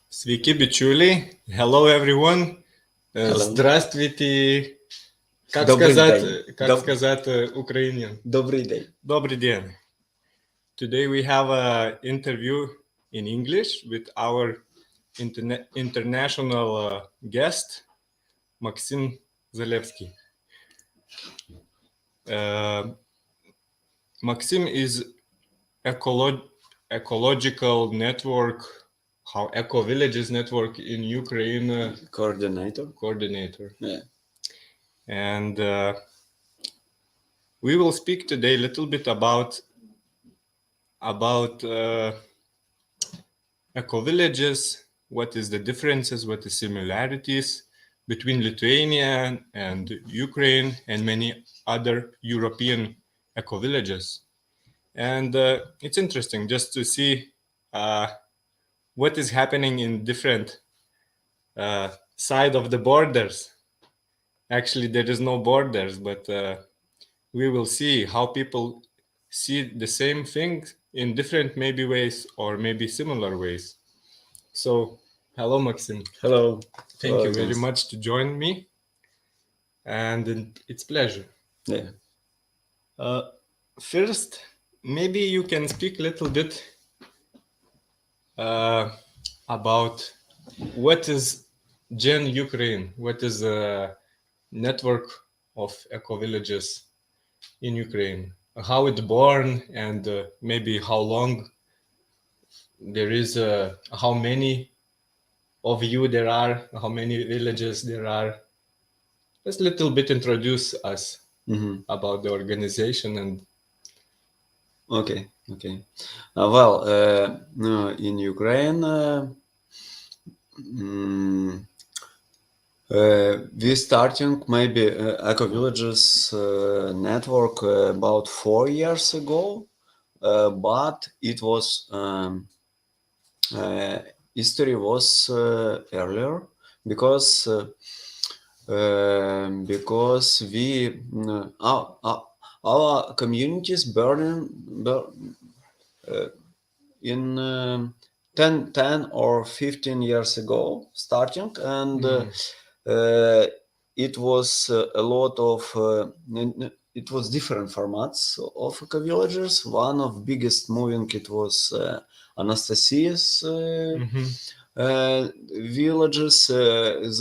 Sveiki, bičiuliai. Hello, everyone. Hello. Здравствуйте. Как Добрый сказать, день. как сказать Ukrainian? Добрый день. Добрый день. Today we have an interview in English with our international guest, Maksym Zalevskyi. Maksym is ecological network, Ecovillages network in Ukraine coordinator. Yeah. And we will speak today a little bit about ecovillages, what is the differences, what the similarities between Lithuania and Ukraine and many other European ecovillages. And it's interesting just to see what is happening in different side of the borders. Actually, there is no borders, but we will see how people see the same thing in different maybe ways or maybe similar ways. So, hello, Maksym. Hello. Thank you very much to join me, and it's pleasure. Yeah. First, maybe you can speak a little bit about what is Gen Ukraine, what is a network of ecovillages in Ukraine, how it's born, and maybe how long there is, how many of you there are, how many villages there are. Just a little bit introduce us about the organization and. Okay. Well, in Ukraine, we starting maybe Ecovillages network about 4 years ago, but it was history was earlier because we our communities burning in 10 or 15 years ago starting, and it was a lot of it was different formats of Ecovillages. One of biggest moving it was Anastasia's villages.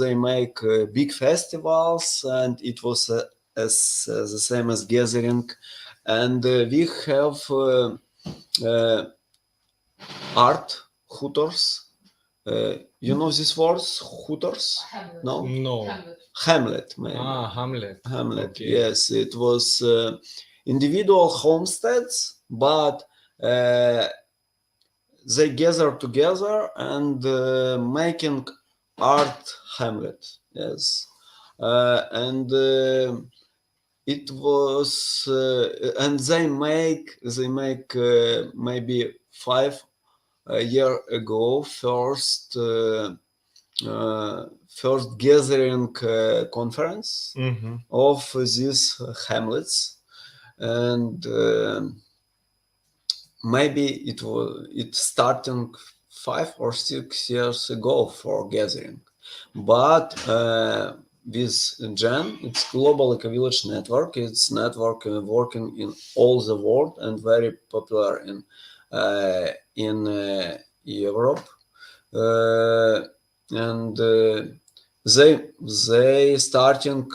They make big festivals, and it was as the same as gathering, and we have art hutors. You know these words, hutors? No. Hamlet, maybe. Hamlet. Okay. Yes, it was individual homesteads, but they gather together and making art hamlet. Yes, and it was and they make maybe 5 year ago first gathering conference of these hamlets, and maybe it starting 5 or 6 years ago for gathering, but with Gen, it's global eco-village network. It's network working in all the world and very popular in Europe, and they starting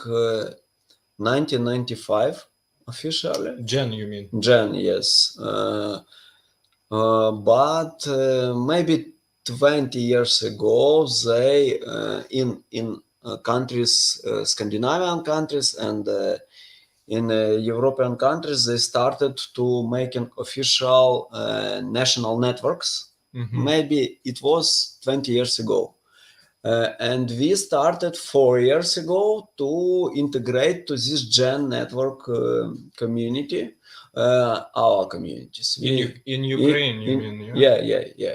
1995 officially. Gen, you mean? Gen, yes. But maybe 20 years ago, they in countries, Scandinavian countries, and in European countries, they started to making official national networks. Maybe it was 20 years ago. And we started 4 years ago to integrate to this Gen network community, our communities. In Ukraine, you mean? Yeah,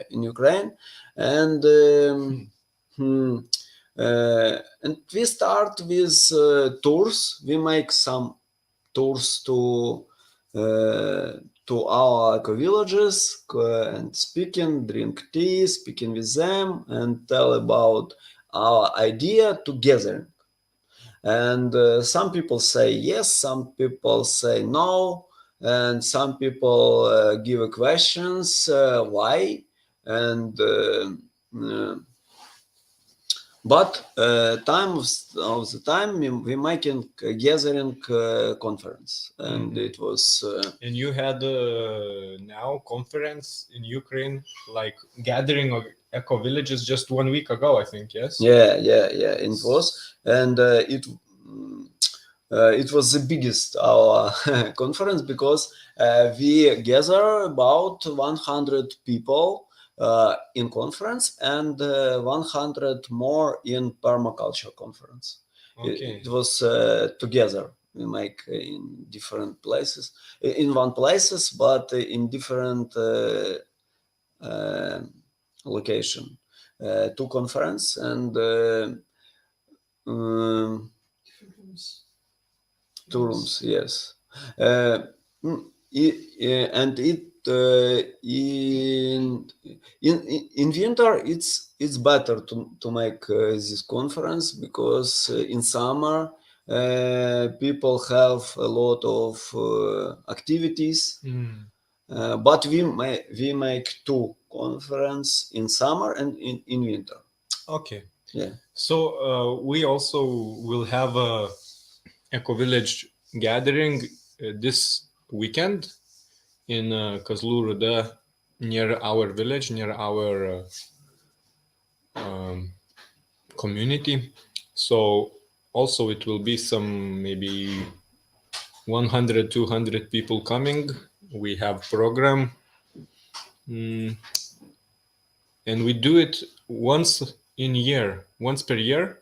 in Ukraine. And and we start with tours. We make some tours to to our eco-villages and speaking, drink tea, speaking with them, and tell about our idea together. And some people say yes, some people say no, and some people give questions why. And but time of the time we making a gathering conference, and Mhm. it was And you had now conference in Ukraine, like gathering of eco villages just 1 week ago, I think. Yes. yeah, it was, and it was the biggest our conference because we gather about 100 people in conference and 100 more in permaculture conference. Okay. It was together. We make in different places, in one places, but in different uh, location. Two conference and um, two rooms, yes. Mm, and it in winter it's better to make this conference because in summer people have a lot of activities. Mm. But we make two conference in summer and in winter. Okay. Yeah. So we also will have a eco village gathering this weekend in Kazlų Rūda, near our village, near our community. So also it will be some maybe 100, 200 people coming. We have program, mm, and we do it once per year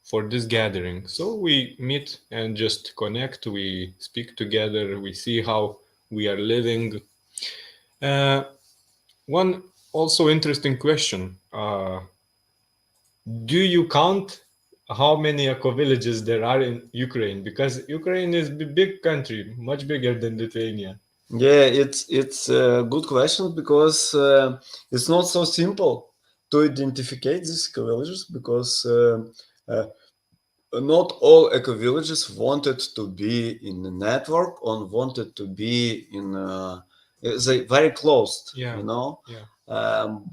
for this gathering. So we meet and just connect, we speak together, we see how we are living. Uh, One also interesting question. Do you count how many eco villages there are in Ukraine? Because Ukraine is a big country, much bigger than Lithuania. Yeah, it's a good question because it's not so simple to identify these eco-villages because uh, not all eco-villages wanted to be in the network or wanted to be in they very closed, Yeah, you know. yeah.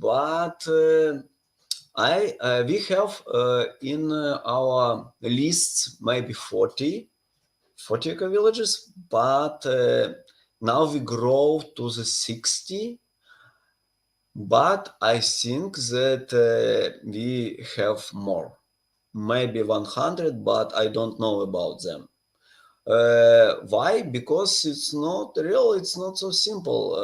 But I we have in our lists maybe 40 eco-villages, but now we grow to the 60. But I think that we have more, maybe 100, but I don't know about them. Why? Because it's not real, it's not so simple.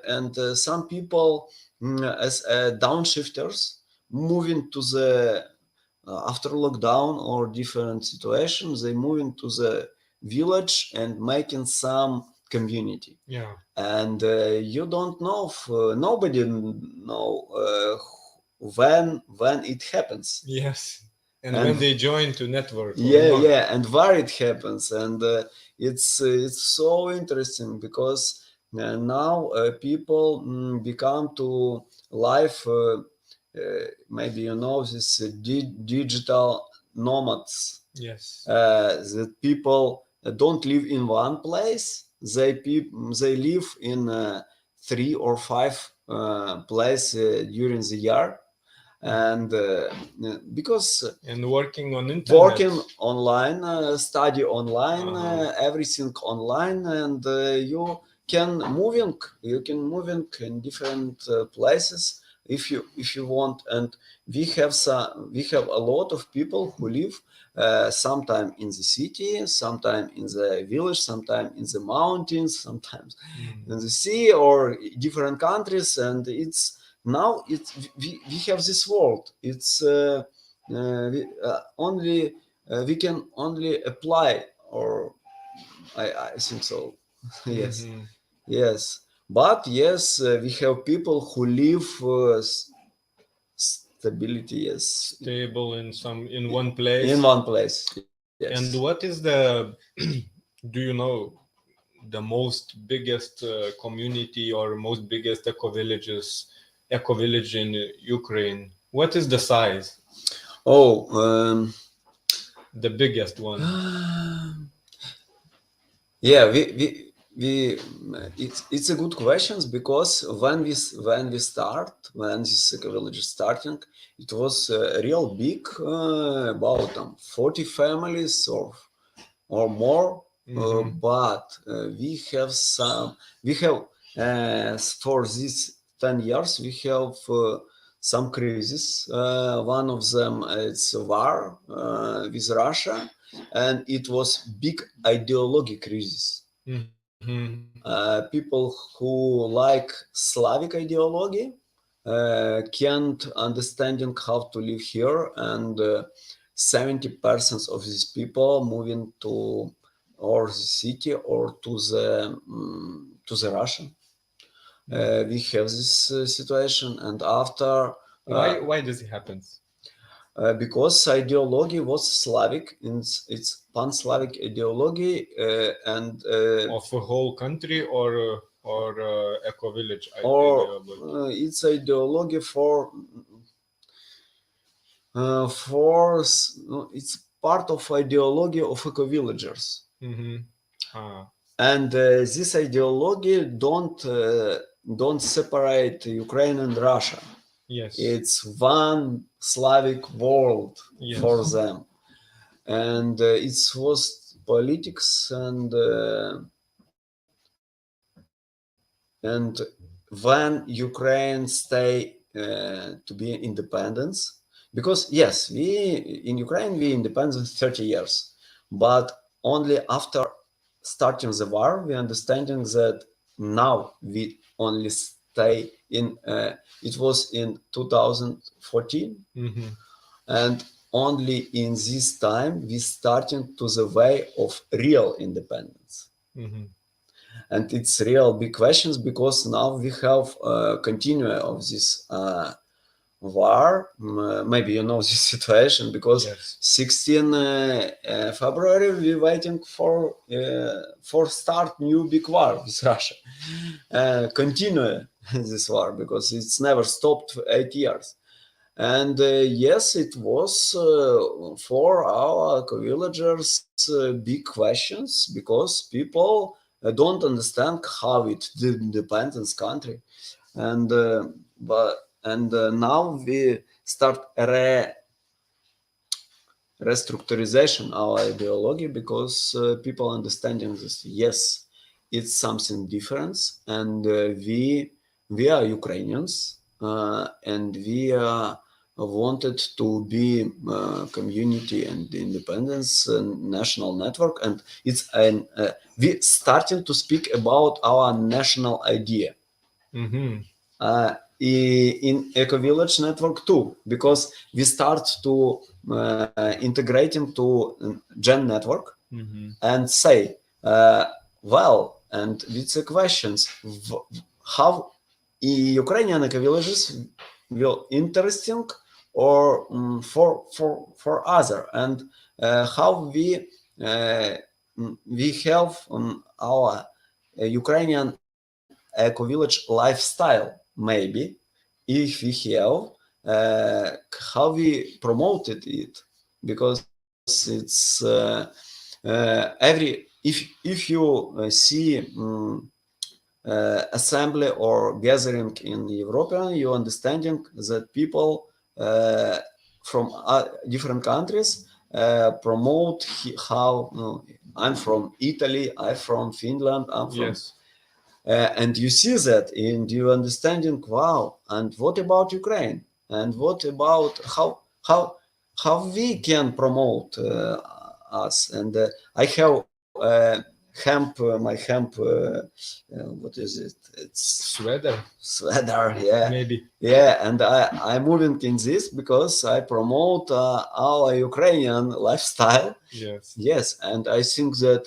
And some people, as downshifters, moving to the after lockdown or different situations, they move into the village and making some community. Yeah. And you don't know if, nobody know when it happens. Yes. And And when they join to network or yeah, not. and where it happens. And it's so interesting because now people become to life, maybe you know this digital nomads, Yes. that people don't live in one place. They live in three or five places during the year, and because And working on internet. working online, study online, Uh-huh. everything online, and you can moving in different places if you want. And we have a lot of people who live sometime in the city, sometime in the village, sometime in the mountains, sometimes in the sea or different countries. And it's now we have this world. It's only we can only apply, or I think so. Yes, Mhm. yes. But yes, we have people who live stability. Yes, Stable in one in place. one place. Yes. And what is the do you know the most biggest community or most biggest eco village in Ukraine? What is the size? Oh, The biggest one. yeah, we it's a good questions because when when this village is starting, it was real big, about 40 families or more. But we have for these 10 years we have some crises. One of them it's war with Russia, and it was big ideology crisis. People who like Slavic ideology can't understanding how to live here, and 70% of these people moving to or the city or to the Russia. We have this situation, and after Why does it happen? because ideology was Slavic, it's pan-Slavic ideology, and Of a whole country or eco village or ideology? it's ideology for no, it's part of ideology of eco-villagers. And this ideology don't separate Ukraine and Russia. Yes. It's one Slavic world for them, and it was politics and when Ukraine stay to be independence, because yes, we in Ukraine we independent 30 years, but only after starting the war we understanding that now we only stay in it was in 2014, and only in this time we starting to the way of real independence. And it's real big questions because now we have continue of this war. Maybe you know this situation because 16 February we waiting for start new big war with Russia. Continue this war because it's never stopped for 8 years. And yes, it was for our villagers big questions because people don't understand how it the independence country, and now we start restructurization our ideology because people understanding this. Yes, it's something different, and we are Ukrainians, and we wanted to be community and independence and national network, and it's an we starting to speak about our national idea. In Eco Village network too, because we start to integrating to Gen network and say, well, and with the questions, how Ukrainian Eco Villages will interesting or for other, and how we have our Ukrainian Eco Village lifestyle, maybe if we have how we promoted it, because it's every if you see assembly or gathering in European, you understanding that people from different countries promote how I'm from Italy, I'm from Finland, I'm from and you see that in your understanding. Wow! And what about Ukraine? And what about how we can promote us? And I have my hemp. What is it? It's sweater. Yeah, maybe. Yeah, and I'm moving in this because I promote our Ukrainian lifestyle. Yes, and I think that.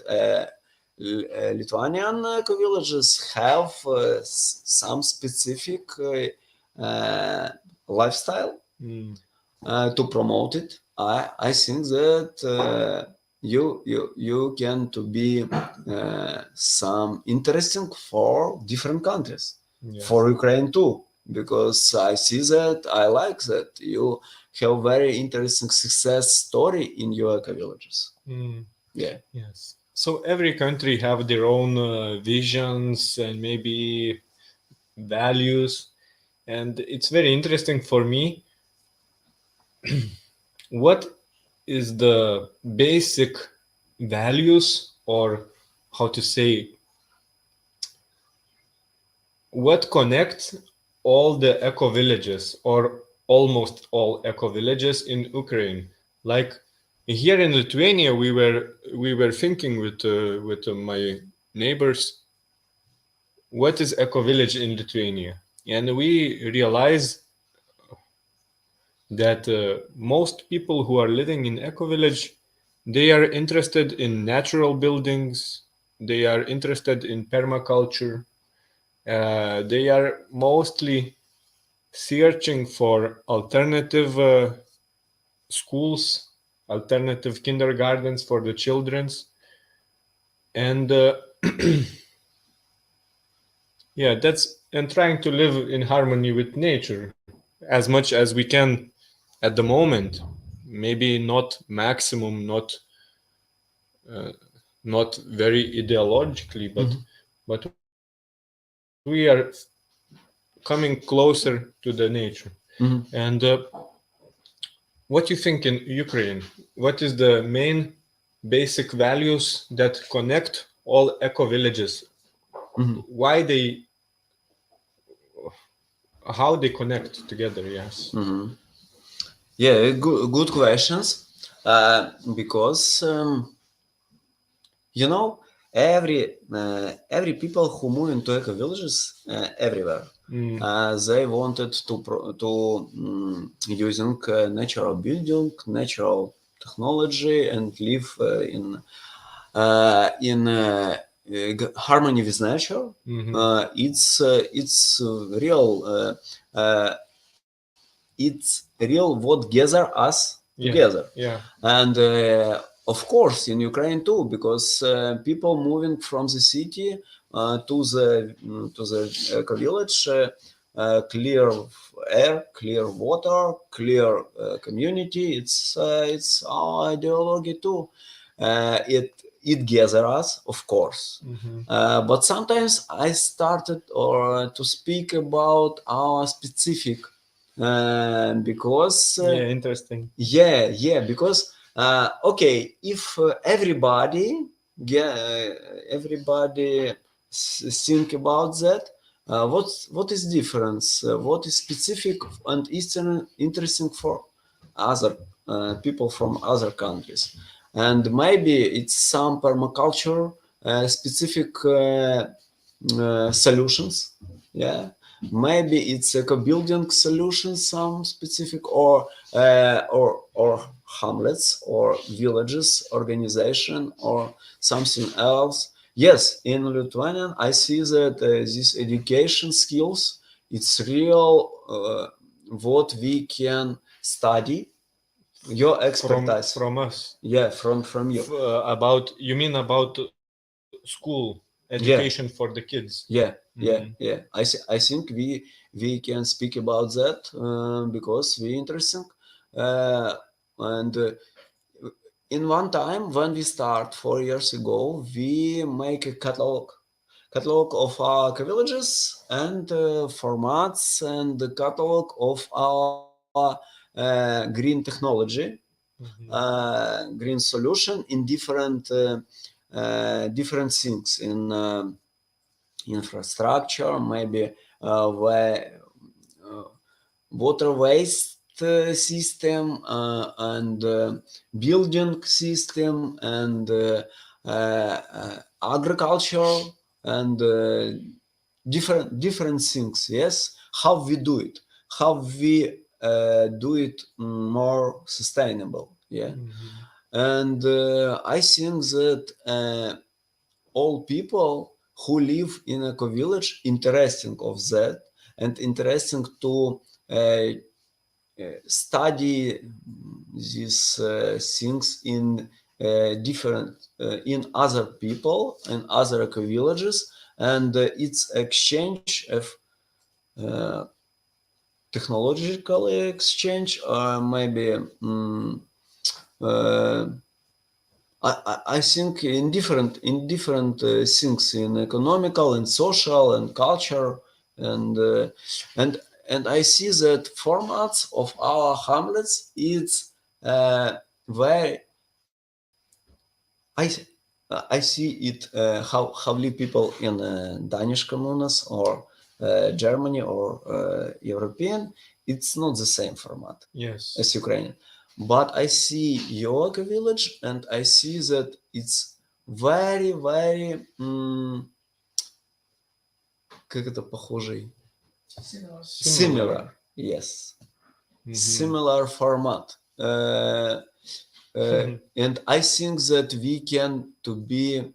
Lithuanian villages have some specific lifestyle to promote it. I think that you can to be some interesting for different countries, Yes. for Ukraine too, because I see that I like that you have very interesting success story in your Ecovillages. Yeah. Yes. So every country have their own visions and maybe values, and it's very interesting for me. What is the basic values, or how to say, what connects all the eco villages or almost all eco villages in Ukraine? Like here in Lithuania, we were thinking with my neighbors, what is eco village in Lithuania, and we realize that most people who are living in eco village, they are interested in natural buildings, they are interested in permaculture, they are mostly searching for alternative schools, alternative kindergartens for the childrens, and yeah, that's and trying to live in harmony with nature as much as we can at the moment. Maybe not maximum, not very ideologically, but we are coming closer to the nature. And what you think in Ukraine? What is the main basic values that connect all eco villages? Why they, how they connect together? Yes. Yeah, good questions. Because you know, every people who move into eco villages everywhere, they wanted to using natural building, natural technology, and live in harmony with nature. It's real. It's real what gather us together. Yeah. And of course in Ukraine too, because people moving from the city to the village, clear air, clear water, clear community. It's our ideology too. It gathers us, of course. But sometimes I started or to speak about our specific because Yeah, interesting. yeah, because okay, if everybody think about that, what is difference? What is specific and interesting for other people from other countries? And maybe it's some permaculture specific solutions. Yeah, maybe it's eco building solutions, some specific, or hamlets or villages organization or something else. Yes, in Lithuanian I see that these education skills, it's real what we can study, your expertise From us. yeah, from you. About, you mean about school education Yeah, for the kids? yeah. I think we can speak about that because we interesting. And in one time when we start 4 years ago, we make a catalog of our villages and formats and the catalog of our green technology, green solution in different things in infrastructure, maybe where water waste system and building system and agriculture and different things. Yes, how we do it, how we do it more sustainable. Yeah, and I think that all people who live in a village interesting of that and interesting to study these things in different in other people and other eco-villages, and it's exchange of technological exchange, or maybe I think in different things, in economical and social and culture, and and I see that formats of our hamlets, it's very I see it how live people in Danish communes or Germany or European. It's not the same format Yes. as Ukrainian. But I see your village and I see that it's very, very как это похожий? Similar. Yes. Similar format. And I think that we can to be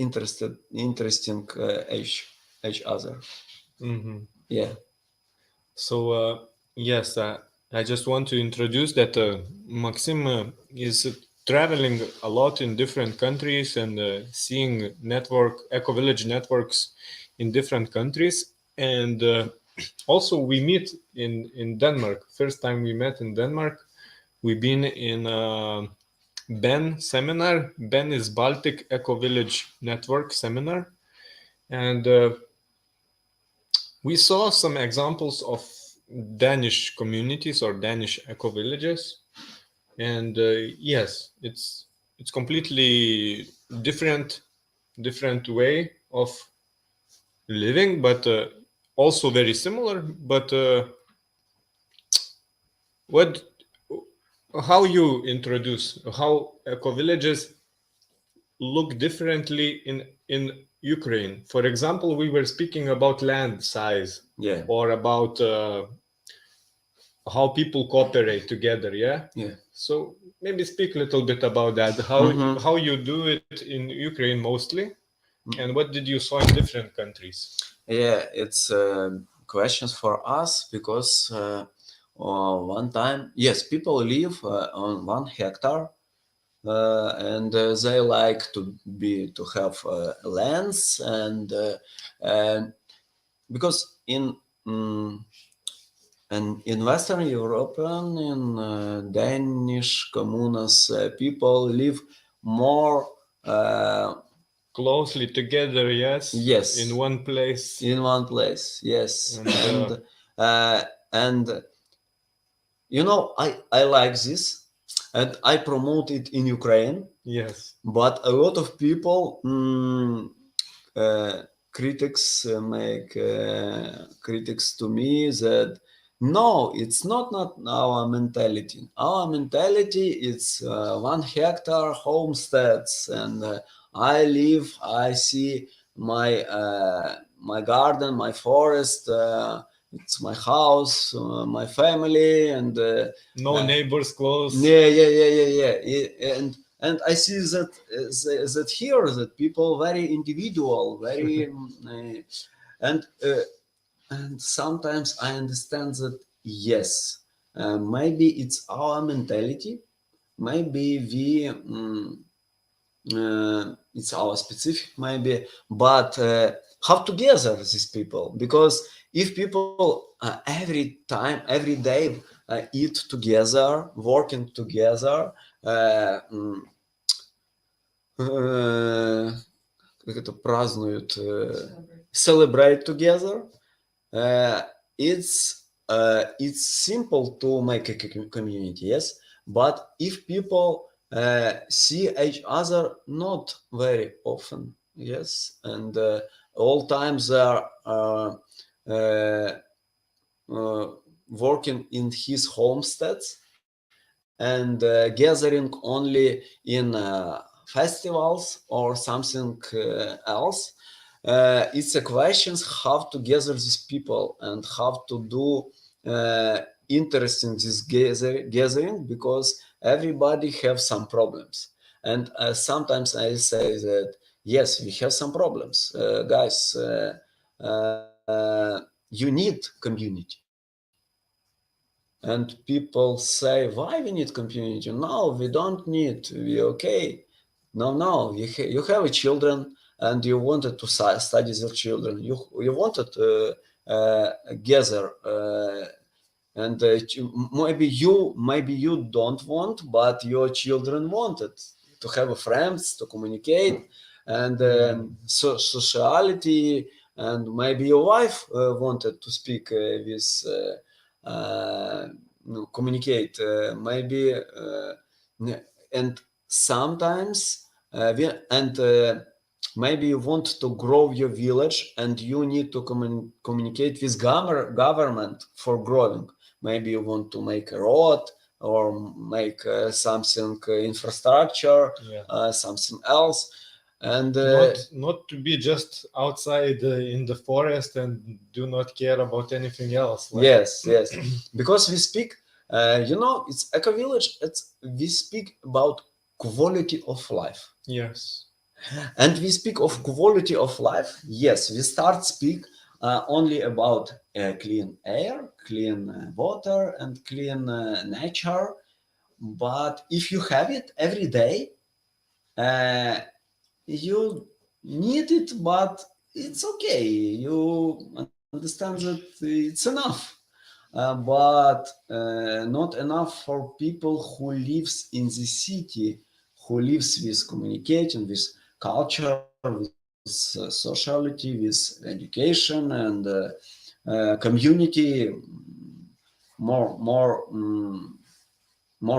interesting each other. Yeah. So yes, I just want to introduce that Maksym is traveling a lot in different countries and seeing eco-village networks in different countries. And also we meet in Denmark. First time we met in Denmark, we've been in BEN seminar. BEN is Baltic Eco-Village Network seminar. And we saw some examples of Danish communities or Danish eco-villages, and yes, it's completely different way of living, but also very similar. But what how you introduce how eco-villages look differently in Ukraine? For example, we were speaking about land size, Yeah. or about how people cooperate together. Yeah. So maybe speak a little bit about that. How you do it in Ukraine mostly, and what did you saw in different countries? Yeah, it's questions for us because one time, yes, people live on 1 hectare, and they like to have lands, and because in Western European, in Danish communes, people live more Closely together, yes. Yes. In one place. In one place, yes. And you know, I like this, and I promote it in Ukraine. Yes. But a lot of people, critics make critics to me that no, it's not our mentality. Our mentality is 1 hectare homesteads, and I see my garden, my forest. It's my house, my family, and no neighbors close. Yeah. And I see that here that people very individual, very and sometimes I understand that yes, maybe it's our mentality, maybe we it's our specific maybe, but how together these people, because if people every time, every day eat together, working together, как это празднуют, celebrate together, it's simple to make a community, yes, but if people see each other not very often, yes, and all times they are working in his homesteads and gathering only in festivals or something else. It's a question how to gather these people and how to do interesting this gathering, because everybody have some problems, and sometimes I say that yes, we have some problems, guys. You need community. And people say, why we need community? No, we don't need. We okay. No. You have a children, and you wanted to study your children. You wanted to gather, and maybe you don't want, but your children wanted to have friends, to communicate, and sociality. And maybe your wife wanted to speak with. Communicate maybe and sometimes maybe you want to grow your village and you need to communicate with government for growing. Maybe you want to make a road or make something infrastructure, something else. And not to be just outside in the forest and do not care about anything else. Yes, because we speak, it's Eco-Village. We speak about quality of life. Yes. And we speak of quality of life. Yes, we start speak only about clean air, clean water, and clean nature. But if you have it every day, you need it, but it's okay. You understand that it's enough. But not enough for people who lives in the city, who lives with communication, with culture, with sociality, with education and community, more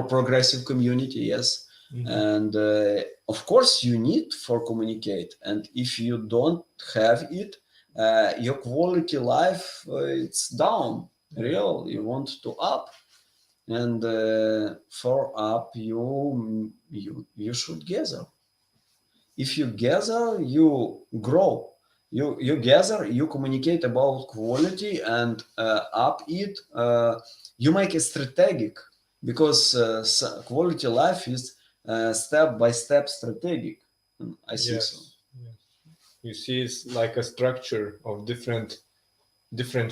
progressive community. Yes. And of course you need for communicate, and if you don't have it, your quality life it's down. Real, you want to up, and for up you should gather. If you gather, you grow. You gather, you communicate about quality, and up it you make a strategic, because quality life is step by step strategic. I think so. Yes. You see, it's like a structure of different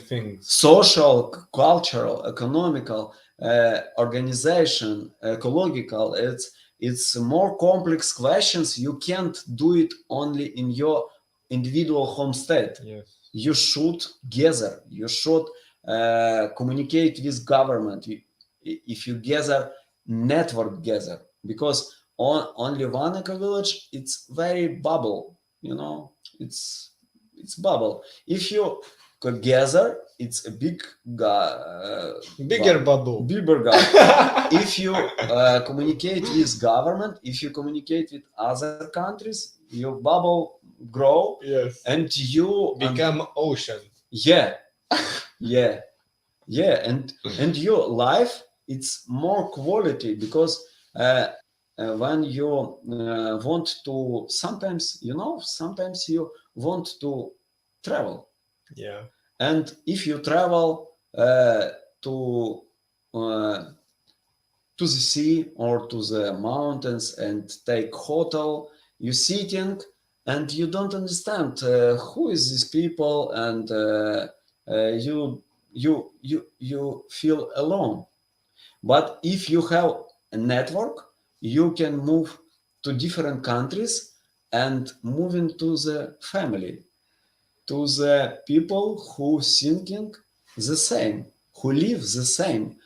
things. Social, cultural, economical, organization, ecological. It's more complex questions. You can't do it only in your individual homestead. Yes. You should gather. You should communicate with government. If you gather, network gather, because only one eco-village, it's very bubble. It's bubble. If you together, it's a Bigger bubble. bigger if you communicate with government, if you communicate with other countries, your bubble grow. Yes. And you become ocean. Yeah. And your life, it's more quality, because when you want to, sometimes you want to travel. Yeah. And if you travel to the sea or to the mountains and take hotel, you sitting and you don't understand who is these people, and you feel alone. But if you have a network, you can move to different countries and move into the family, to the people who thinking the same, who live the same.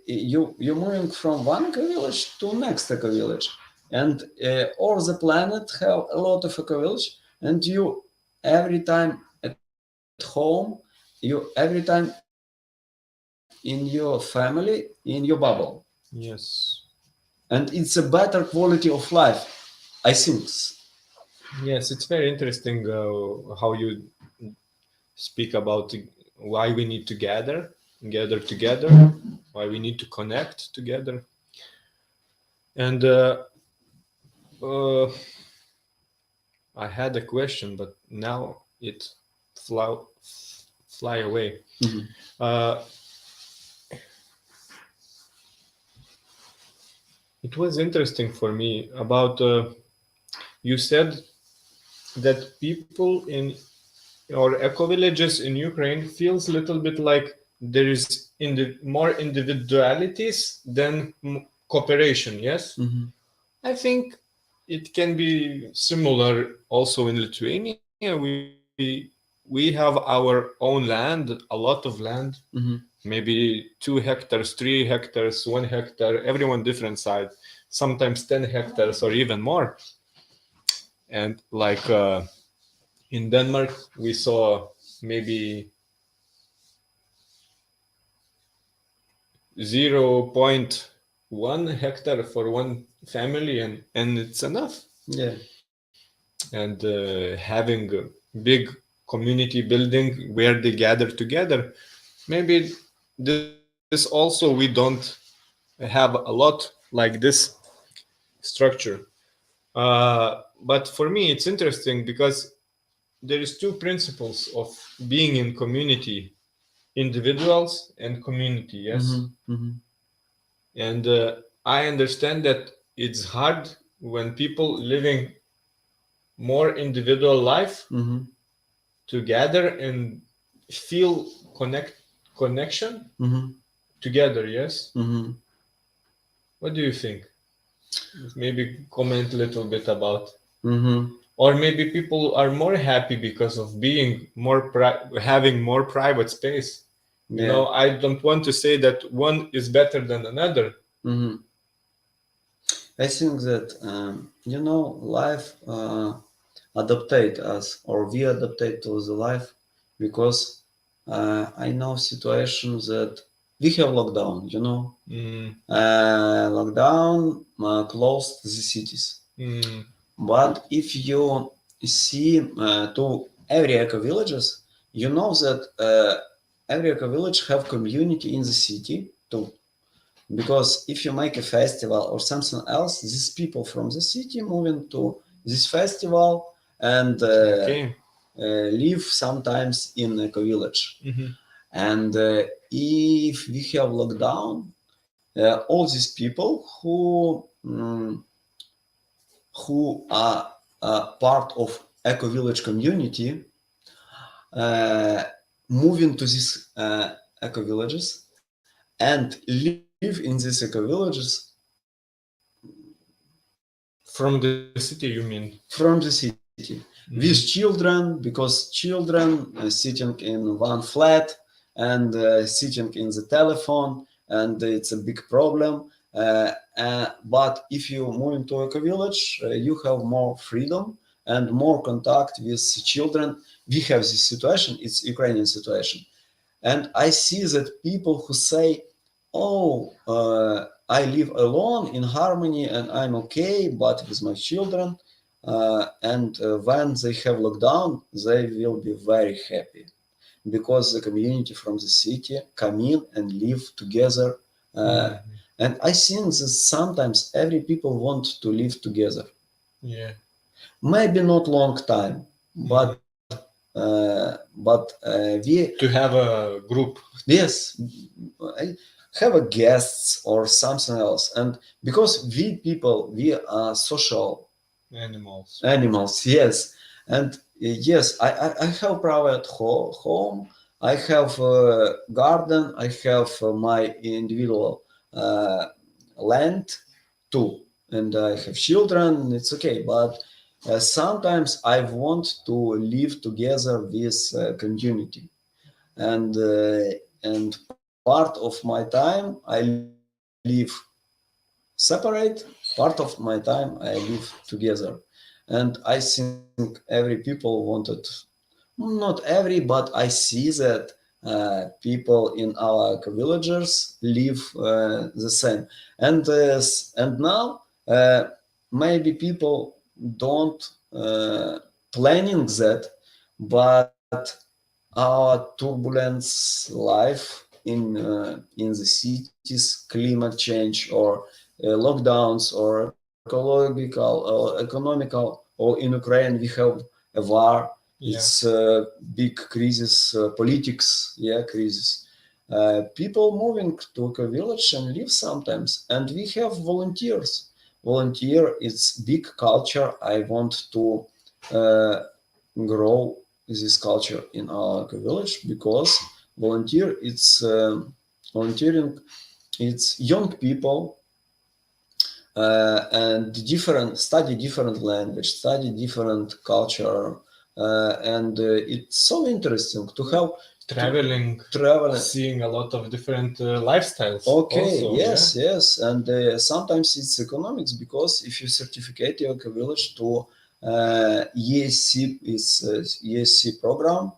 You're moving from one eco-village to next eco-village, and all the planet have a lot of eco-village, and you every time at home, you every time in your family, in your bubble. Yes. And it's a better quality of life, I think. Yes, it's very interesting how you speak about why we need to gather together, why we need to connect together. And I had a question, but now it fly away. It was interesting for me about you said that people in or eco villages in Ukraine feels a little bit like there is more individualities than cooperation. Yes, I think it can be similar also in Lithuania. We have our own land, a lot of land, maybe 2 hectares, 3 hectares, 1 hectare, everyone different side, sometimes 10 hectares or even more. And like in Denmark, we saw maybe 0.1 hectare for one family, and it's enough. Yeah. And having a big community building where they gather together, maybe this also we don't have a lot like this structure. But for me it's interesting because there is two principles of being in community: individuals and community. Yes. And I understand that it's hard when people living more individual life to gather and feel connection together. Yes. What do you think? Maybe comment a little bit about. Or maybe people are more happy because of being more having more private space. You know, I don't want to say that one is better than another. I think that life adaptate us, or we adaptate to the life, because I know situations that we have lockdown. Lockdown closed the cities. But if you see to every eco-villages, you know that every eco-village have community in the city too. Because if you make a festival or something else, these people from the city moving to this festival and live sometimes in eco-village. And if we have lockdown, all these people who are part of eco-village community moving to these eco-villages and live in these eco-villages. From the city, you mean? From the city. With children, because children sitting in one flat and sitting in the telephone, and it's a big problem. But if you move into a village, you have more freedom and more contact with children. We have this situation, it's Ukrainian situation. And I see that people who say, oh, I live alone in harmony and I'm okay, but with my children, and when they have lockdown, they will be very happy because the community from the city come in and live together. And I think that sometimes every people want to live together. Yeah. Maybe not long time, but we to have a group. Yes, have a guests or something else, and because we people, we are social animals. Yes, and yes, I have private home. I have a garden. I have my individual land too, and I have children. It's okay, but sometimes I want to live together with community, and part of my time I live separate, part of my time I live together. And I think every people wanted, not every, but I see that people in our villagers live the same. And now maybe people don't planning that, but our turbulence life in the cities, climate change, or lockdowns, or ecological or economical, or in Ukraine we have a war. It's a big crisis, politics, crisis. People moving to a village and live sometimes, and we have volunteers. Volunteer, it's big culture. I want to grow this culture in our village, because volunteer, it's volunteering, it's young people and study different language, study different culture, and it's so interesting to have traveling, travel. seeing a lot of different lifestyles. Okay, also, yes, yes, and sometimes it's economics, because if you certificate your village to ESC, it's ESC program,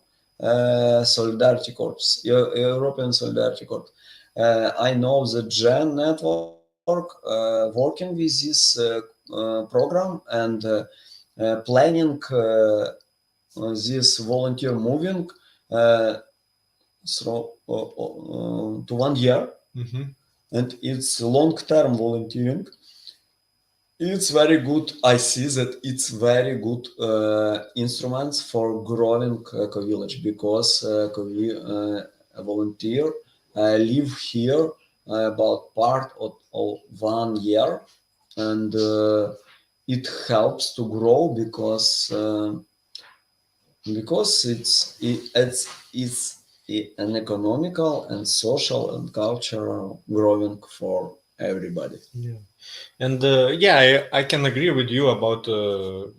Solidarity Corps, European Solidarity Corps. I know the GEN network working with this program and planning this volunteer moving through to 1 year. And it's long-term volunteering. It's very good. I see that it's very good instruments for growing Eco-Village, because a volunteer live here about part of 1 year, and it helps to grow, because it's an economical and social and cultural growing for everybody. Yeah. And I can agree with you about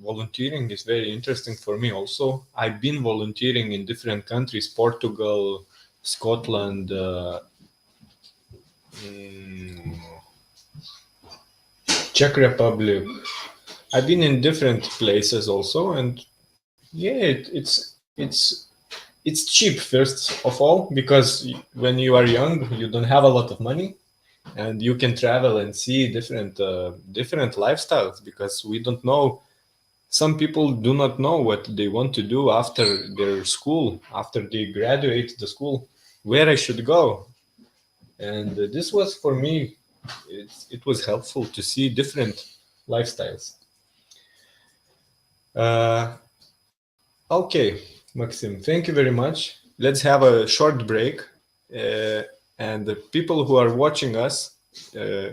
volunteering is very interesting for me also. I've been volunteering in different countries, Portugal, Scotland, Czech Republic. I've been in different places also, and it's cheap first of all, because when you are young, you don't have a lot of money, and you can travel and see different lifestyles, because we don't know. Some people do not know what they want to do after their school, after they graduate the school, where I should go. And this was for me, it was helpful to see different lifestyles. Uh, okay, Maxim, thank you very much. Let's have a short break. Uh, and the people who are watching us,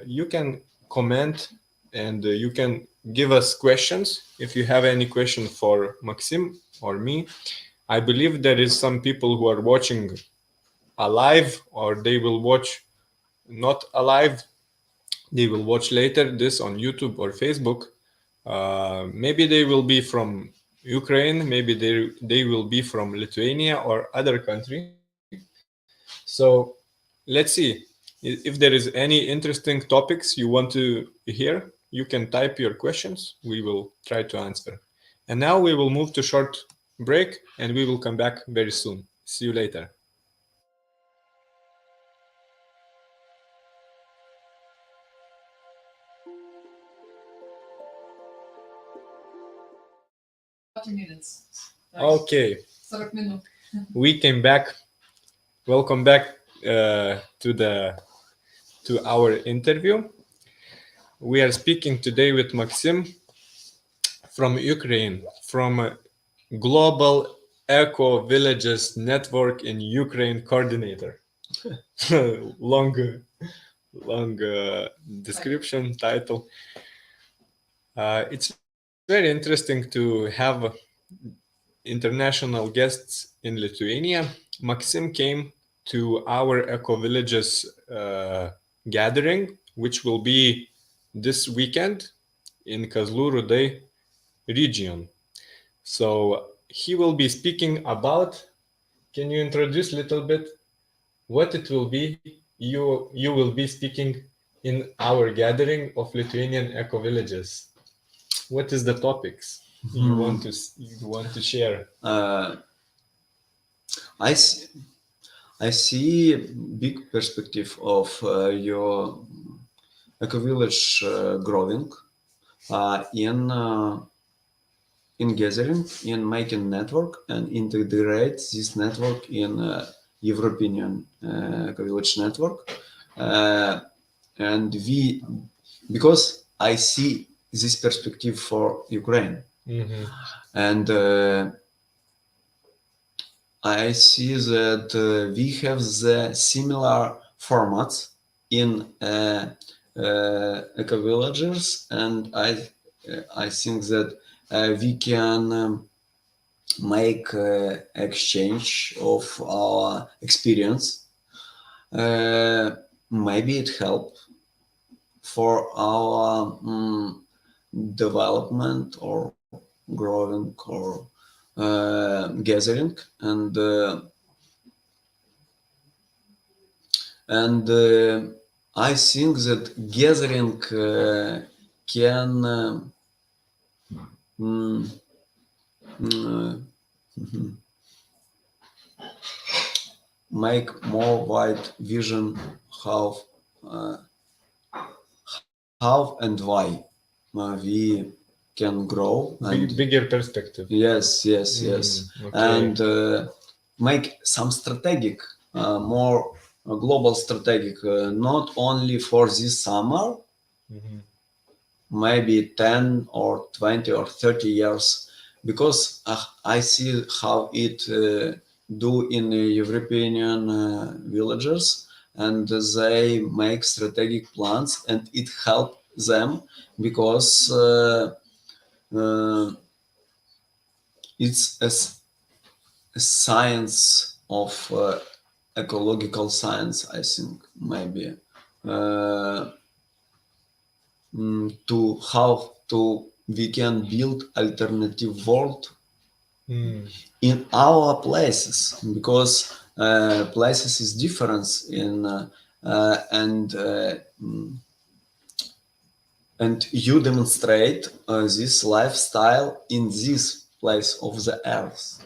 you can comment and you can give us questions if you have any question for Maxim or me. I believe there is some people who are watching alive, or they will watch not alive. They will watch later this on YouTube or Facebook. Maybe they will be from Ukraine, maybe they will be from Lithuania or other country. So let's see. If there is any interesting topics you want to hear, you can type your questions. We will try to answer. And now we will move to short break, and we will come back very soon. See you later. Okay, we came back. Welcome back to our interview. We are speaking today with Maksym from Ukraine, from Global Ecovillages Network in Ukraine coordinator. long, long description title. It's very interesting to have international guests in Lithuania. Maksym came to our Ecovillages gathering, which will be this weekend in Kazlų Rūdai region. So he will be speaking about. Can you introduce a little bit what it will be? You will be speaking in our gathering of Lithuanian Ecovillages. What is the topics you want to share? I see big perspective of your eco-village growing in gathering, in making network, and integrate this network in European eco-village network. And because I see this perspective for Ukraine, and I see that we have the similar formats in eco-villages, and I think that we can make exchange of our experience. Maybe it helped for our development or growing or gathering, and I think that gathering can mm, mm, make more wide vision how uh, how and why we can grow and Bigger perspective. yes, Okay. and make some strategic more global strategic not only for this summer, Mhm. maybe 10 or 20 or 30 years, because I see how it do in the European villages, and they make strategic plans and it help them because uh, it's a science of ecological science, I think, maybe uh, to how to we can build alternative world Mm. in our places, because places is different in and you demonstrate this lifestyle in this place of the earth.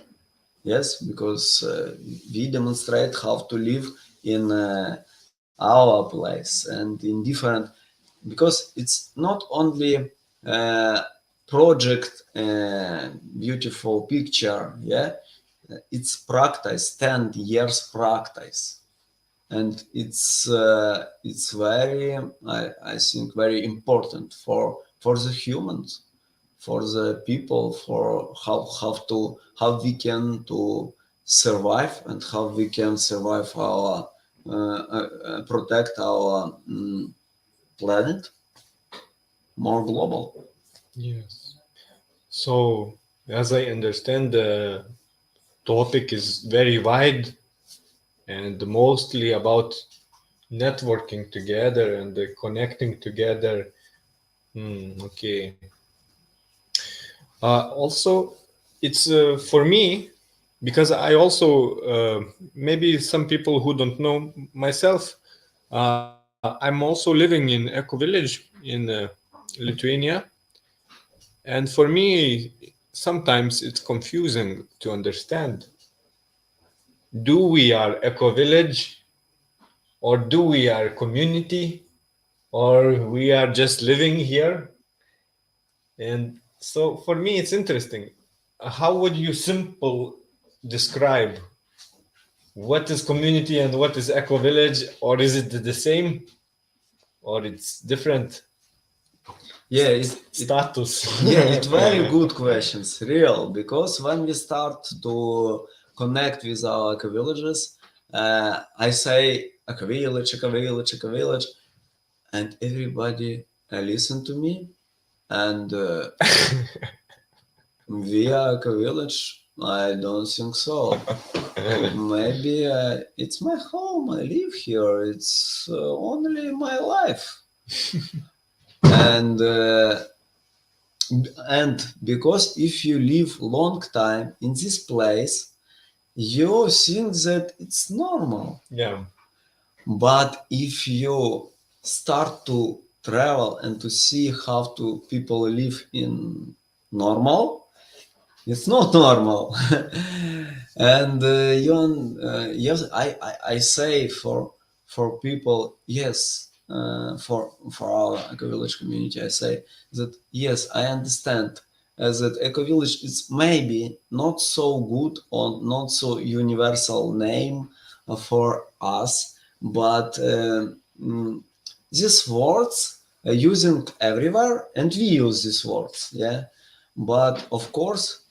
Yes, because we demonstrate how to live in our place and in different, because it's not only uh, project beautiful picture, yeah, it's practice, 10 years practice, and it's very I think very important for the humans, for the people, for how we can to survive and how we can survive our protect our planet more global. Yes. So, as I understand, the topic is very wide and mostly about networking together and connecting together. Okay. Also, it's for me because I also maybe some people who don't know myself. I'm also living in Ecovillage in Lithuania, and for me, sometimes it's confusing to understand. Do we are Eco-village, or do we are community, or we are just living here? And so for me, it's interesting. How would you simple describe what is community and what is Eco-village, or is it the same, or it's different Yeah, status? yeah, it's very good questions, real, because when we start to connect with our eco villages, I say eco village, and everybody listen to me, and we are eco village. I don't think so. Maybe it's my home. I live here. It's only my life, and. And because if you live long time in this place, you think that it's normal. Yeah. But if you start to travel and to see how to people live in normal, it's not normal. And yes, I say for people, yes, for our eco village community, I say that yes, I understand that eco village is maybe not so good or not so universal name for us, but these words are using everywhere, and we use these words, yeah. But of course,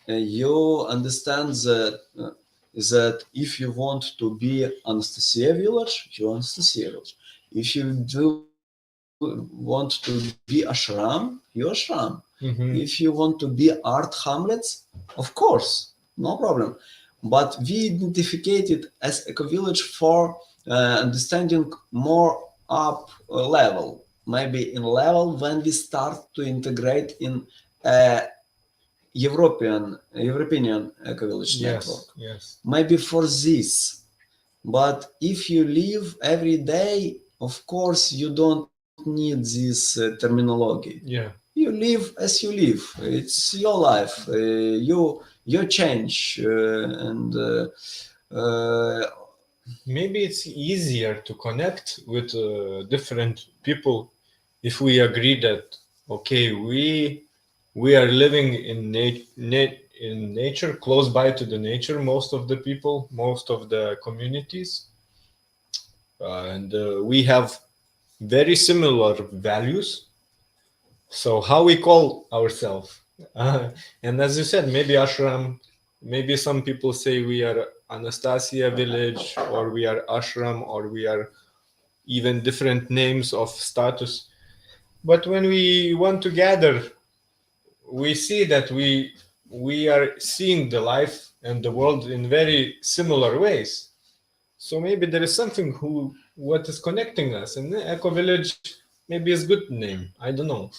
you understand that if you want to be Anastasia village, you Anastasia village. If you do want to be ashram, you ashram. Mm-hmm. If you want to be art hamlets, of course, no problem. but we identified it as eco-village for understanding more up level, maybe in level when we start to integrate in European eco-village network. Yes. Maybe for this. But if you live every day, of course, you don't need this terminology. Yeah. You live as you live. It's your life. You change, and Maybe it's easier to connect with different people if we agree that okay, we are living in in nature, close by to the nature. Most of the people, most of the communities, and we have very similar values. So how we call ourselves? And as you said, maybe ashram. Maybe some people say we are Anastasia village, or we are ashram, or we are even different names of status. But when we want to gather, we see that we are seeing the life and the world in very similar ways. So maybe there is something what is connecting us, and Eco Village maybe is good name. I don't know.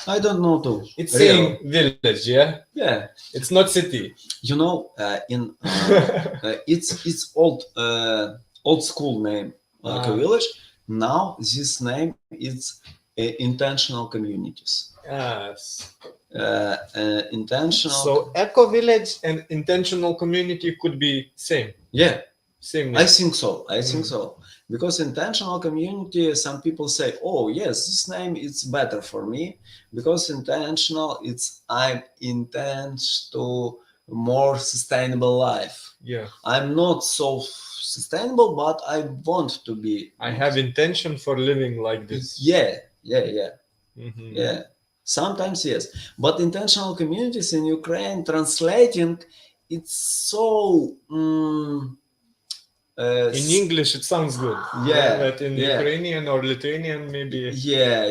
I don't know too. It's Real. saying village, yeah. Yeah. It's not city. You know, it's old school name eco-village. Now this name is intentional communities. Yes. Intentional. So Eco Village and intentional community could be same. Yeah. Same name. I think so. I think so. Because intentional community, some people say, "Oh yes, this name is better for me." Because intentional, it's I'm intent to more sustainable life. Yeah. I'm not so sustainable, but I want to be. I have intention for living like this. Yeah. Mhm. Yeah. Sometimes yes, but intentional communities in Ukraine translating, it's so. In English, it sounds good. Yeah, But in yeah. Ukrainian or Lithuanian, maybe. Yeah.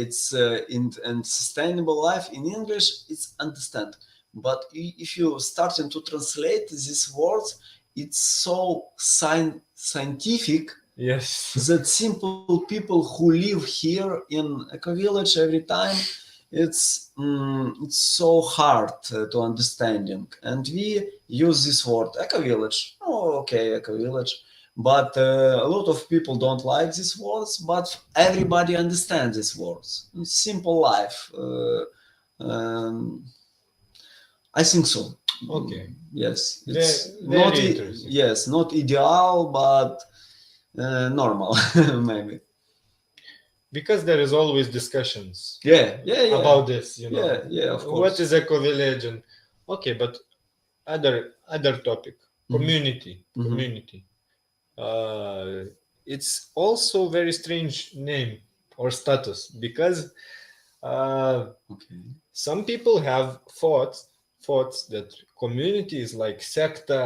It's and sustainable life in English. It's understand, but if you starting to translate these words, it's so scientific. Yes. That simple people who live here in Eco-village every time, it's so hard to understanding, and we use this word Eco-village. Oh, okay, Eco-village. But a lot of people don't like these words, but everybody understands these words. Simple life. I think so. Okay. Yes, it's Very interesting. Yes, not ideal, but normal maybe. Because there is always discussions. Yeah. About this, you know. Yeah, of course. What is Eco Village? And okay, but other topic, community. It's also very strange name or status because some people have thoughts that community is like secta,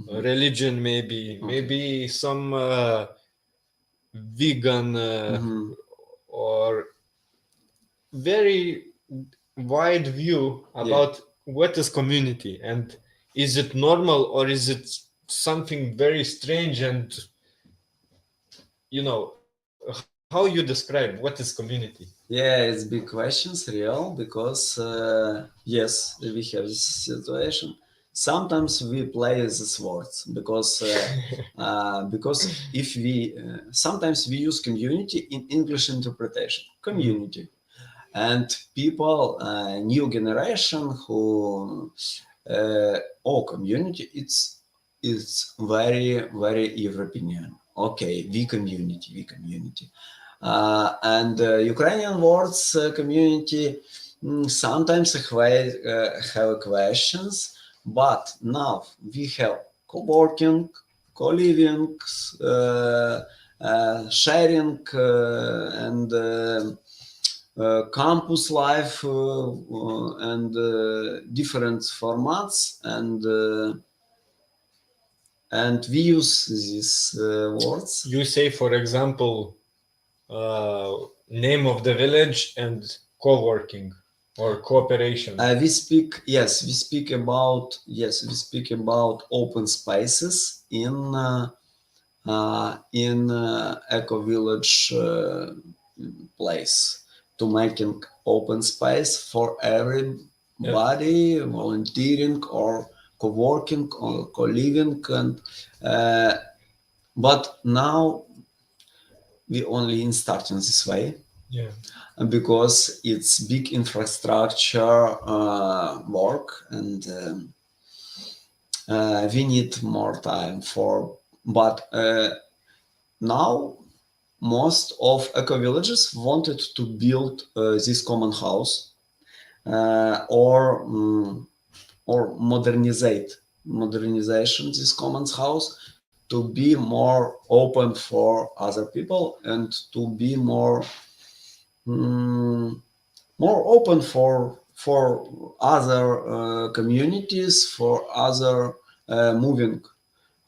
religion, maybe some vegan or very wide view about what is community, and is it normal or is it something very strange, and how you describe what is community? Yeah, it's big questions, real, because yes, we have this situation. Sometimes we play these words because if we sometimes we use community in English interpretation, community, and people, new generation who community, it's very European. Okay, we community. And Ukrainian words community sometimes have questions, but now we have co-working, co-living, sharing, and campus life, and different formats, and we use these words. You say, for example, name of the village and co-working or cooperation? We speak about open spaces in eco-village place, to making open space for everybody, volunteering or co-working or co-living, and but now we only in starting this way, Yeah. because it's big infrastructure work, and we need more time for. But now most of eco-villages wanted to build this common house, or modernization this common house, to be more open for other people, and to be more open for other communities, for other moving,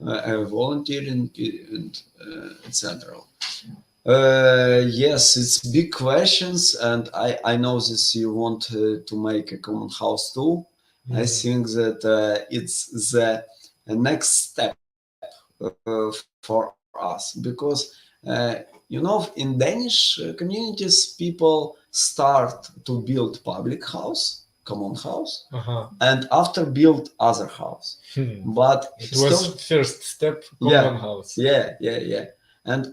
volunteering, and etc. Yes, it's big questions, and I know this you want to make a common house too. I think that it's the next step for us, because in Danish communities, people start to build public house, common house, and after build other house. But It was first step, common house. Yeah. And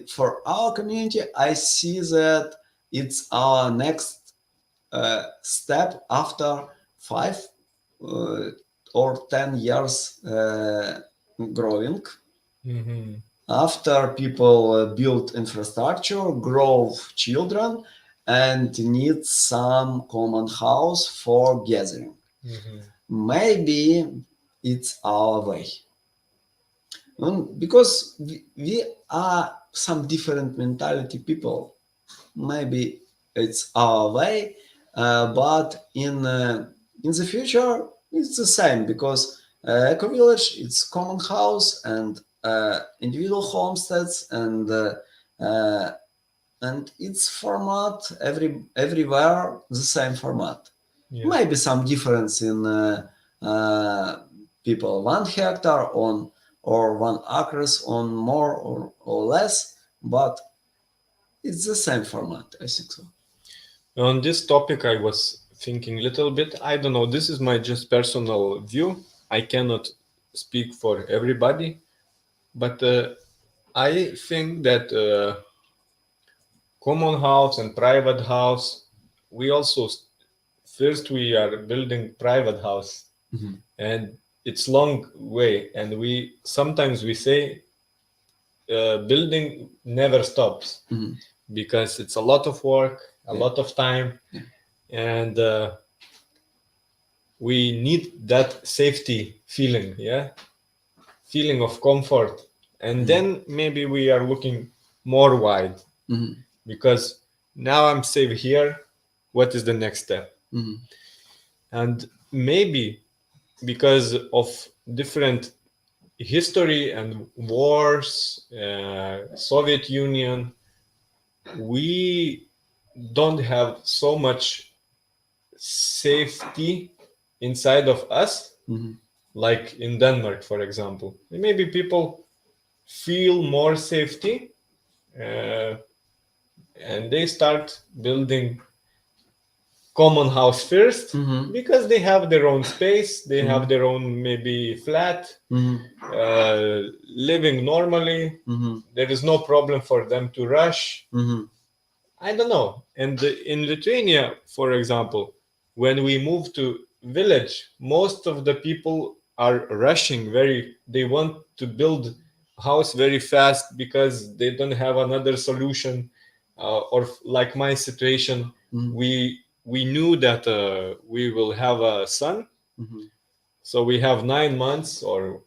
for our community, I see that it's our next step after 5 or 10 years growing. After people build infrastructure, grow children, and need some common house for gathering. Maybe it's our way. Because we are some different mentality people. Maybe it's our way, but in the future it's the same, because eco-village, it's common house, and individual homesteads, and its format everywhere the same format. Maybe some difference in people 1 hectare on, or 1 acres on more or less, but it's the same format, I think so. On this topic, I was thinking a little bit. I don't know, this is my just personal view. I cannot speak for everybody, but I think that common house and private house, we also first we are building private house, and it's long way, and we sometimes we say building never stops, because it's a lot of work, a lot of time, and we need that safety feeling, feeling of comfort, and then maybe we are looking more wide, because now I'm safe here, what is the next step? And maybe because of different history and wars, Soviet Union, we don't have so much safety inside of us, like in Denmark, for example. Maybe people feel more safety, and they start building common house first, because they have their own space, they have their own maybe flat, living normally. There is no problem for them to rush. I don't know. And in Lithuania, for example, when we move to village, most of the people are rushing they want to build house very fast, because they don't have another solution, or like my situation, we knew that we will have a son, so we have 9 months or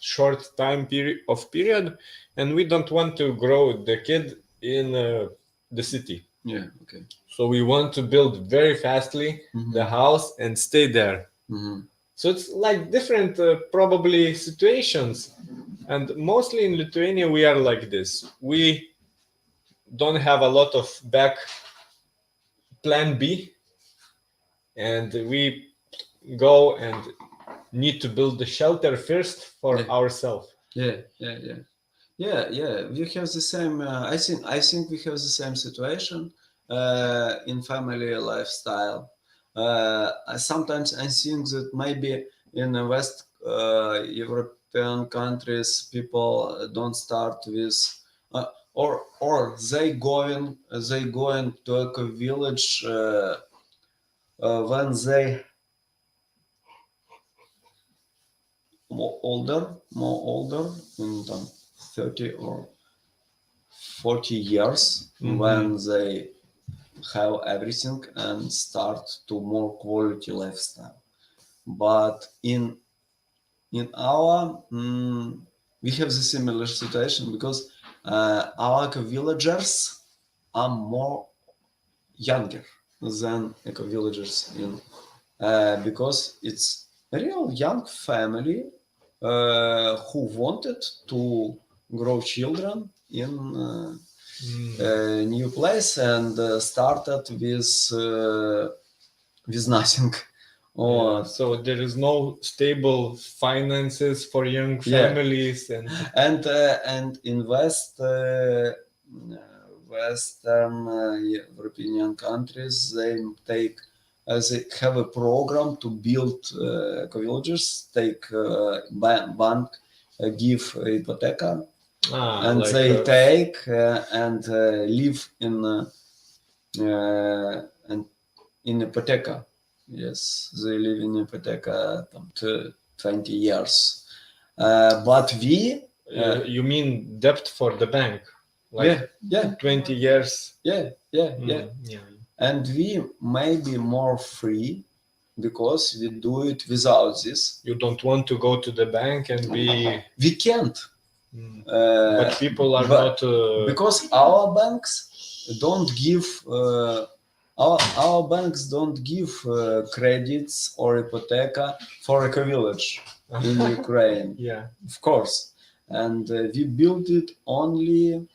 short time period, and we don't want to grow the kid in the city. So we want to build very fastly the house and stay there. So it's like different probably situations, and mostly in Lithuania we are like this. We don't have a lot of plan B. and we go and need to build the shelter first for Yeah. ourselves. Yeah. We have the same. I think we have the same situation in family lifestyle. Sometimes I think that maybe in the West European countries people don't start with, or they going to a village when they more older, in 30 or 40 years, when they have everything and start to more quality lifestyle. But in our we have the similar situation because our villagers are more younger than eco villagers in because it's a real young family who wanted to grow children in a new place and started with nothing. So there is no stable finances for young Yeah. families, and in Western European countries, they have a program to build villages, take bank, give hypotheca, and like they take and live and in hypotheca. Yes, they live in hypotheca 20 years. But we you mean debt for the bank, like yeah 20 years. yeah. And we may be more free because we do it without this. You don't want to go to the bank and be. We can't. But people are not. Because our banks don't give. Our banks don't give credits or hypotheca for a village in Ukraine. Yeah. Of course, and we built it only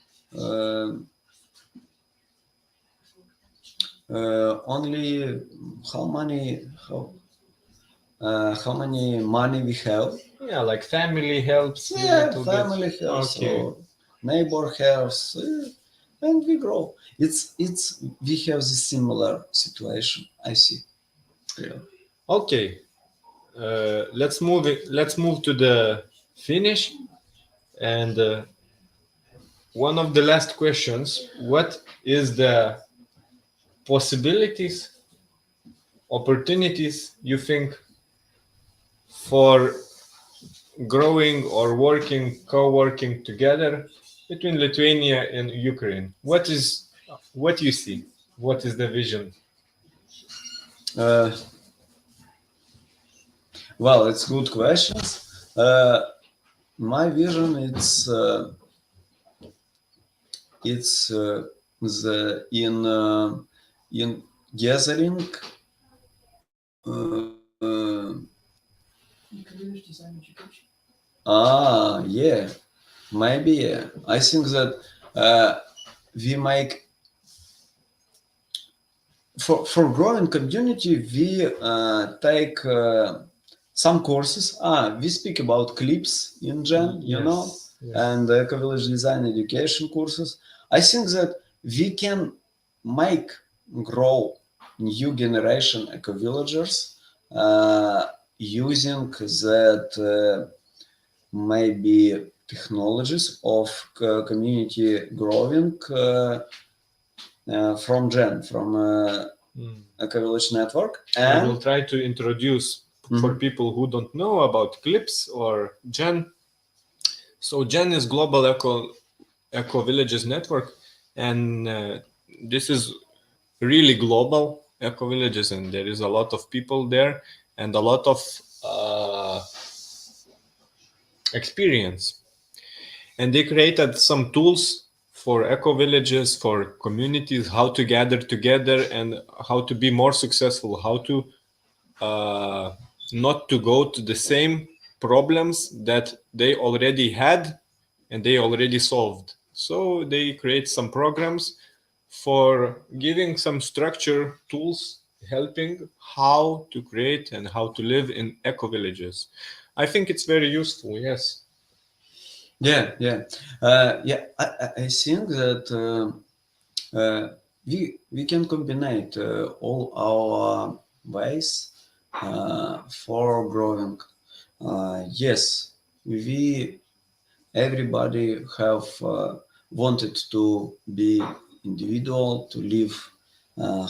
how many money we have. Yeah, like family helps. Yeah, family helps, Okay. or neighbor helps, and we grow. It's we have this similar situation. I see. Yeah. Okay. Let's move to the finish, and one of the last questions: what is the possibilities, opportunities you think for growing or co-working together between Lithuania and Ukraine? What you see? What is the vision? Well, it's good questions. My vision it's the in gathering yeah, maybe, yeah. I think that we make for growing community we take some courses. We speak about clips in Gen, Yes. and Ecovillages design education courses. I think that we can make grow new generation eco-villagers using that maybe technologies of community growing from Gen, from Eco-Village network. I will try to introduce for people who don't know about Clips or Gen. So Gen is Global Eco-Villages network, and this is really global eco-villages, and there is a lot of people there and a lot of experience. And they created some tools for eco-villages, for communities, how to gather together and how to be more successful, how to not to go to the same problems that they already had and they already solved. So they create some programs for giving some structure tools helping how to create and how to live in eco-villages. I think it's very useful, yes. Yeah, yeah, yeah. I think that we can combine all our ways for growing. Yes, we everybody have wanted to be individual, to live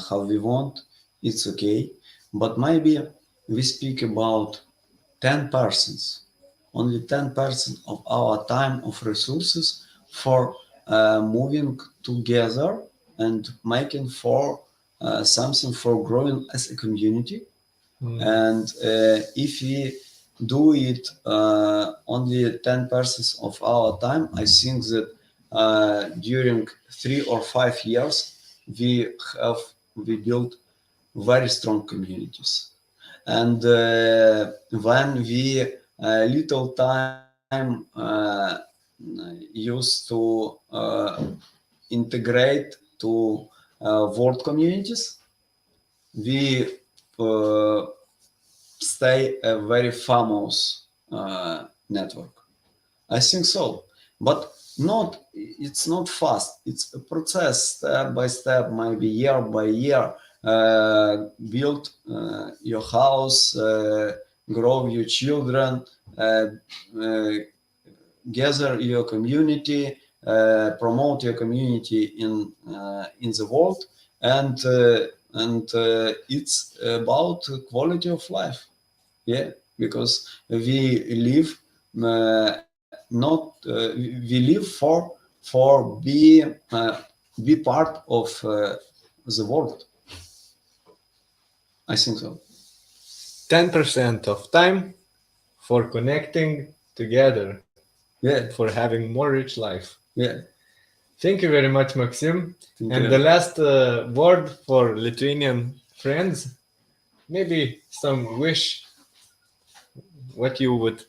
how we want. It's okay, but maybe we speak about 10%, only 10% of our time of resources for moving together and making for something for growing as a community. And if we do it only 10% of our time, I think that during 3 or 5 years we built very strong communities. And when we little time used to integrate to world communities, we uh, stay a very famous network. I think so, but not. It's not fast. It's a process, step by step, maybe year by year. Build your house, grow your children, uh, gather your community, promote your community in the world, and it's about quality of life. Yeah, because we live not we live for be part of the world. I think so. 10% of time for connecting together, Yeah, for having more rich life. yeah. Thank you very much, Maksym. Thank And you. the last word for Lithuanian friends, maybe some wish, what you would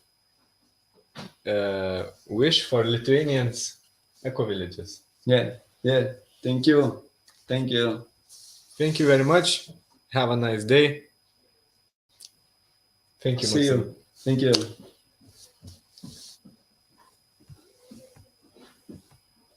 wish for Lithuanians eco-villages. Yeah, yeah. Thank you. Thank you. Thank you very much. Have a nice day. Thank you, See Maksym. you. Thank you.